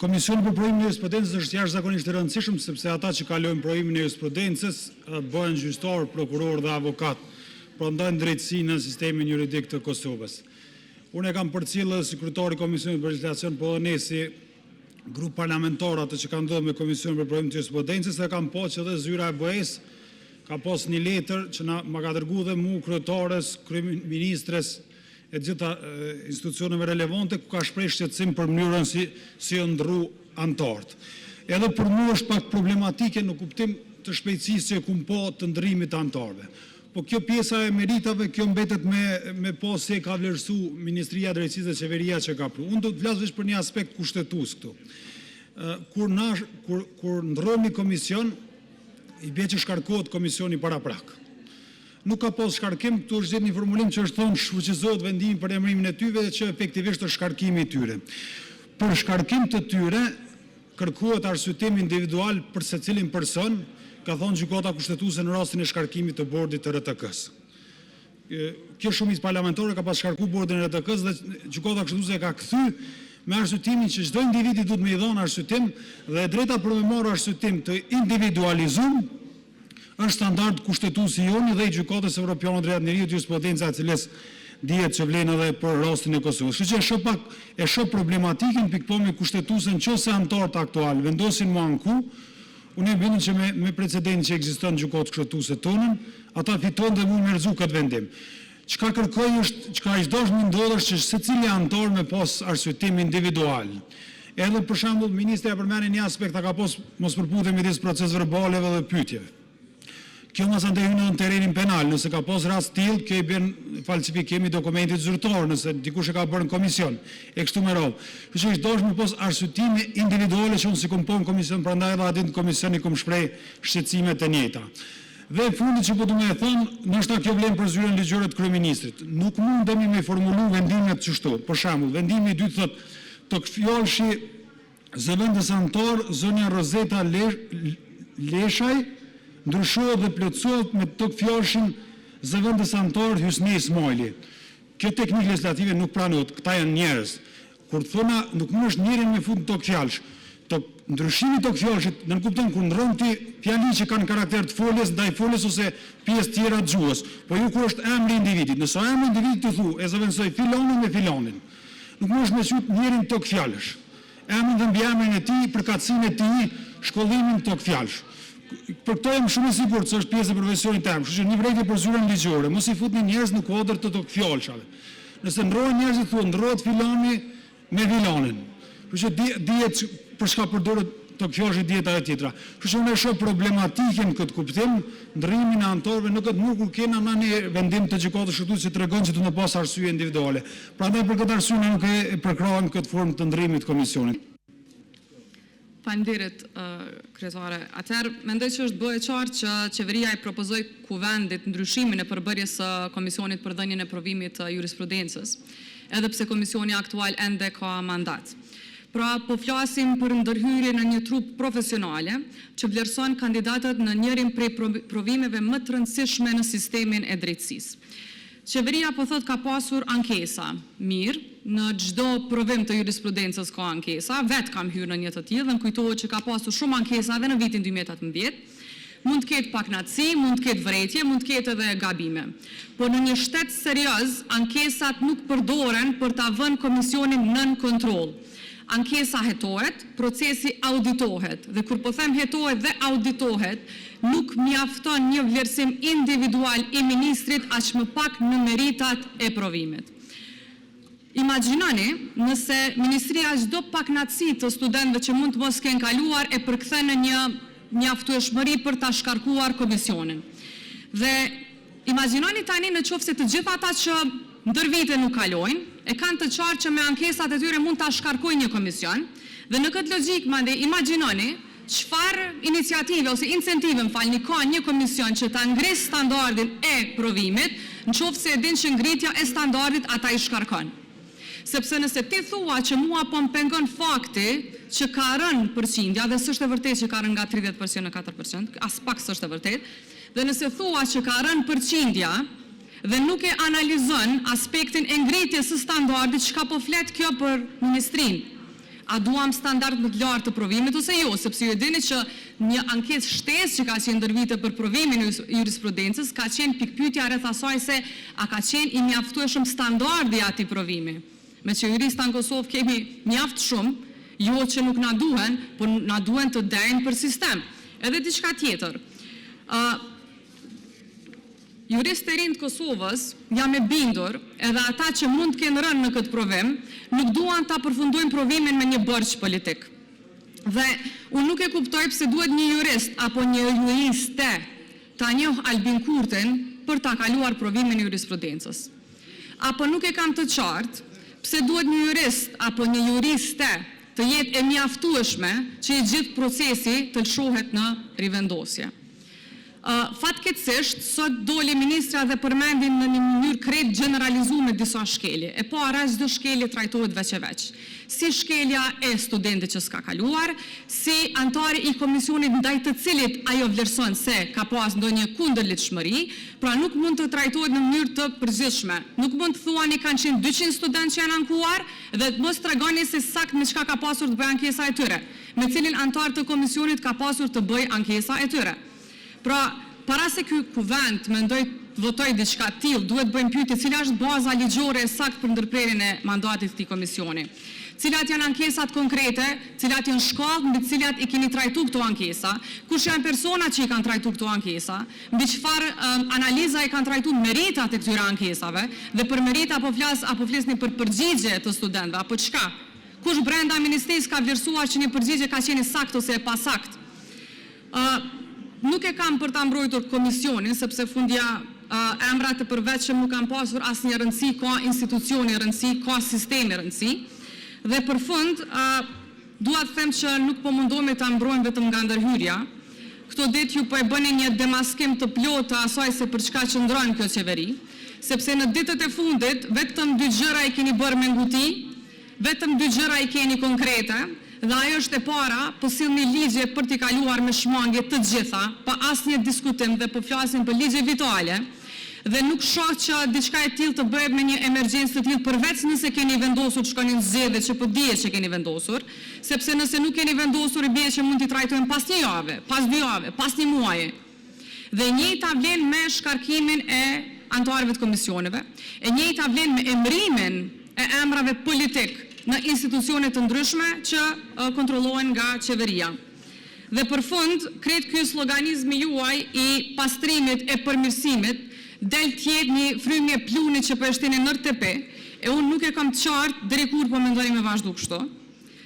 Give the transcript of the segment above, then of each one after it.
Komisioni për provimin e jurisprudencës është jashtëzakonisht i rëndësishëm sepse ata që kalojnë provimin e jurisprudencës bëhen gjyqtar, prokuror dhe avokat, prandaj drejtësinë në sistemin juridik të Kosovës. Unë e kam përcjellë si kryetari i Komisionit për Legjislacion, po edhe ne si grup parlamentar atë që ka ndodhur me Komisionin për provimin e jurisprudencës, dhe kam pa që edhe zyra e BE-s ka pas një letër që ma ka dërguar dhe mu kryetares, kryeministres e gjitha institucioneve relevante, ku ka shprehur shqetësim për mënyrën si ndrru antarët. Edhe për mua është pak problematike në kuptim të shpejtësisë që kum po të ndrimit të antarëve. Po kjo pjesa e meritave, kjo mbetet me po se ka vlerësu Ministria e Drejtësisë dhe Qeveria që ka pru. Unë do të flas vetëm për një aspekt kushtetues këtu. Kur ndrohemi komision, i bie që shkarkohet komisioni paraprak. Nuk ka pas shkarkim, këtu është gjetur një formulim që është thonë shfuqizohet vendimi për emërimin e tyre dhe që efektivisht është shkarkimi i tyre. Për shkarkim të tyre kërkohet arsyetim individual për secilin person, ka thonë gjykata kushtetuese në rastin e shkarkimit të bordit të RTK-s. Kjo shumicë parlamentare ka pas shkarku bordin e RTK-s dhe gjykata kushtetuese ka kthy me arsyetimin që çdo individi duhet me i dhënë arsyetim dhe drejta për me marrë arsyetim të individualizuar është standard kushtetues i jonë dhe i gjykatës evropiane drejt njeriut, jurisprudenca e cilës dihet që vlen edhe për rastin e Kosovës. Kështu që e shoh problematikën pikpamje kushtetuese nëse anëtarët aktual vendosin mu anku. Unë e bindur që me precedentin që ekziston në gjykatë kushtetuese tonën, ata fitojnë dhe mund merzu këtë vendim. Çka kërkoj është, çka i dosh më ndodhur që secili anëtar me pas arsyetim individual. Edhe për shembull ministri ja përmendën një aspekt, ka pas mospërputhje midis proces verbaleve dhe pyetjeve. Kjo mos andaj hynë në terrenin penal, nëse ka pas rast tillë, kjo i bën falsifikim i dokumentit zyrtar, nëse dikush e ka bërë në komision, e kështu me radhë. Kështu që dosh me pas arsyetime individuale që unë si kum po në komision, prandaj edhe aty në komision i kum shpreh shqetësimet e njëjta. Dhe fundi që po du me thonë, ndoshta kjo vlen për zyrën ligjore të kryeministrit. Nuk mundemi me formulu vendimet çështo. Për shembull, vendimi i dytë thotë të fjalëshi zëvendës antar zonja Rozeta Leshaj ndryshohet dhe plotësohet me tok fjalshin zëvendës antar Hysni Ismaili. Kjo teknikë legislative nuk pranohet, këta janë njerëz. Kur thona nuk mund është njërin me fut në tok fjalsh. Ndryshimi tok fjalshit në kupton kur ndron ti fjali që kanë karakter të foljes ndaj foljes ose pjesë tjera të gjuhës. Po ju kur është emri i individit, nëse emri i individit të thu e zëvendësoj filonin me filonin. Nuk mund është me shut njërin tok fjalësh. Emrin dhe mbiemrin e tij, përkatësinë e tij, shkollimin tok fjalsh. Për këto jam shumë i sigurt se është pjesë e profesionit tim, kështu që një vërejtje për zyrën ligjore, mos i futni njerëz në kuadër të tok fjalshave. Nëse ndrohen njerëzit thuan ndrohet filoni me filonin. Kështu që dihet për çka përdoret tok fjalshi dihet ajo tjetra. Kështu që unë shoh problematikën këtë kuptim, ndrimin e anëtarëve në këtë kur kena një vendim të gjykatës kushtetuese që tregon që do të pas arsye individuale. Prandaj për këtë arsye nuk e përkrahem këtë formë të ndrimit të komisionit. Faleminderit, kryetare. Atëherë, mendoj që është bëhe qartë që qeveria i propozoi kuvendit ndryshimin e përbërjes së Komisionit për dhënien e provimit të jurisprudencës, edhe pse komisioni aktual ende ka mandat. Pra, po flasim për ndërhyrje në një trup profesionale që vlerëson kandidatët në njërin prej provimeve më të rëndësishme në sistemin e drejtësisë. Qeveria po thot ka pasur ankesa. Mirë, në çdo provim të jurisprudencës ka ankesa, vetë kam hyrë në një të tillë dhe më kujtohet që ka pasur shumë ankesa edhe në vitin 2018. Mund të ketë paknatësi, mund të ketë vërejtje, mund të ketë edhe gabime. Por në një shtet serioz, ankesat nuk përdoren për ta vënë komisionin nën kontroll. Ankesa hetohet, procesi auditohet, dhe kur po them hetohet dhe auditohet, nuk mjafton një vlerësim individual i ministrit aq më pak në meritat e provimit. Imagjinoni nëse ministria çdo paknatësi të studentëve që mund të mos kenë kaluar e përkthen në një mjaftueshmëri për ta shkarkuar komisionin. Dhe imagjinoni tani nëse të gjithë ata që ndër vite nuk kalojnë, e kanë të qartë që me ankesat e tyre mund ta shkarkojnë një komision, dhe në këtë logjik mandej imagjinoni çfarë iniciative ose incentive ka një komision që ta ngrisë standardin e provimit, nëse e din që ngritja e standardit ata i shkarkon. Sepse nëse ti thua që mua po më pengon fakti që ka rënë përqindja, dhe s'është e vërtetë që ka rënë nga 30% në 4%, as pak s'është e vërtetë, dhe nëse thua që ka rënë përqindja dhe nuk e analizon aspektin e ngritjes së standardit, çka po flet kjo për ministrinë. A duam standard më të lartë të provimit ose jo, sepse ju e dini që një anketë shtesë që ka qenë ndër vite për provimin e jurisprudencës ka qenë pikpyetja rreth asaj se a ka qenë i mjaftueshëm standardi i atij provimi. Me që jurista në Kosovë kemi mjaft shumë, jo që nuk na duhen, por na duhen të denjë për sistem. Edhe diçka tjetër. Juristë e rinë të Kosovës, jam e bindur, edhe ata që mund të kenë rënë në këtë provim, nuk duan ta përfundojnë provimin me një borxh politik. Dhe unë nuk e kuptoj pse duhet një jurist apo një juriste ta njoh Albin Kurtin për ta kaluar provimin e jurisprudencës. Apo nuk e kam të qartë pse duhet një jurist apo një juriste të jetë e mjaftueshme që i gjithë procesi të lëshohet në rivendosje. Fatkeqësisht, sot doli ministra dhe përmendin në një mënyrë krejt generalizuar me disa shkelje. E para, çdo shkelje trajtohet veç e veç. Si shkelja e studentit që s'ka kaluar, si antari i komisionit ndaj të cilit ajo vlerëson se ka pas ndonjë kundërlidhshmëri, pra nuk mund të trajtohet në mënyrë të përgjithshme. Nuk mund të thuani kanë qenë 200 studentë që janë ankuar dhe të mos tregoni se sakt me çka ka pasur të bëjë ankesa e tyre, me cilin antar të komisionit ka pasur të bëjë ankesa e tyre. Pra, para se ky kuvend mendoj të votoj diçka të tillë, duhet bëjmë pyetje cila është baza ligjore e saktë për ndërprerjen e mandatit të këtij komisioni. Cilat janë ankesat konkrete, cilat janë shkallët mbi të cilat i keni trajtuar këto ankesa, kush janë personat që i kanë trajtuar këto ankesa, mbi çfarë analiza i kanë trajtuar meritat e këtyre ankesave, dhe për merita apo flisni për përgjigje të studentëve apo çka? Kush brenda ministrisë ka vlerësuar që një përgjigje ka qenë saktë ose e pasaktë? Nuk e kam për ta mbrojtur komisionin, sepse fundja emrat të përveçëm nuk kanë pasur asnjë rëndësi, ka institucioni rëndësi, ka sistemi rëndësi. Dhe për fund, dua të them që nuk po mundohemi ta mbrojmë vetëm nga ndërhyrja. Këto ditë ju po e bëni një demaskim të plotë të asaj se për çka qëndron kjo qeveri, sepse në ditët e fundit vetëm 2 gjëra i keni bërë me nguti, vetëm 2 gjëra i keni konkrete. Dhe ajo është e para, po sillni ligje për t'i kaluar me shmangje të gjitha, pa asnjë diskutim dhe po flasim për ligje vitale, dhe nuk shoh që diçka e tillë të bëhet me një emergjencë të tillë përveç nëse keni vendosur të shkoni në zgjedhje që po dihet që keni vendosur, sepse nëse nuk keni vendosur i bie që mund t'i trajtojmë pas 1 jave, pas 2 jave, pas 1 muaji. Dhe e njëjta vlen me shkarkimin e anëtarëve të komisioneve, e njëjta vlen me emërimin e emrave politik në institucione të ndryshme që kontrollohen nga qeveria. Dhe për fund, krejt ky sloganizmi juaj i pastrimit e përmirësimit del të jetë një frymje pluni që po e shtini në RTP, e unë nuk e kam të qartë deri kur po mendoni me vazhdu kështu.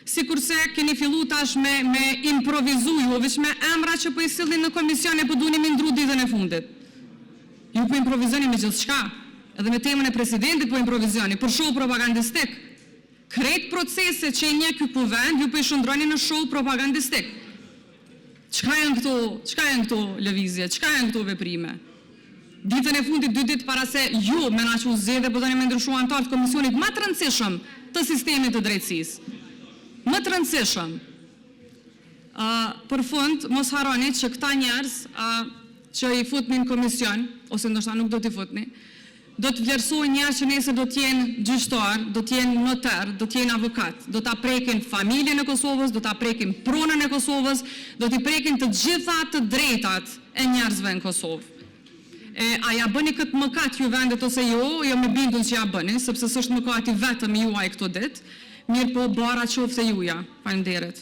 Sikurse keni fillu tash me improvizu ju, veç me emra që po i sillni në komision e po duni me ndru ditën e fundit. Ju po improvizoni me gjithçka, edhe me temën e presidentit po improvizoni, për show propagandistik. Krejt procese që i nje ky kuvend, ju po i shndroni në show propagandistik. Çka janë këto lëvizje, çka janë këto veprime? Ditën e fundit 2 ditë para se ju me na që u zgjedhë po tani me ndryshuar antar të komisionit më të rëndësishëm të sistemit të drejtësisë. Më të rëndësishëm. Për fund, mos harroni që këta njerëz që i futnin në komision, ose ndoshta nuk do t'i futni, do të vlerësojnë njerëz që nesër do t'jenë gjyqtar, do t'jenë notar, do t'jenë avokat, do t'a prekin familjen e Kosovës, do t'a prekin pronën e Kosovës, do t'i prekin të gjitha të drejtat e njerëzve në Kosovë. A ja bëni këtë mëkat ju vendet ose jo me bindun që ja bëni, sepse s'është mëkati vetëm juaj këto ditë, mirë po bara qofte juja. Faleminderit.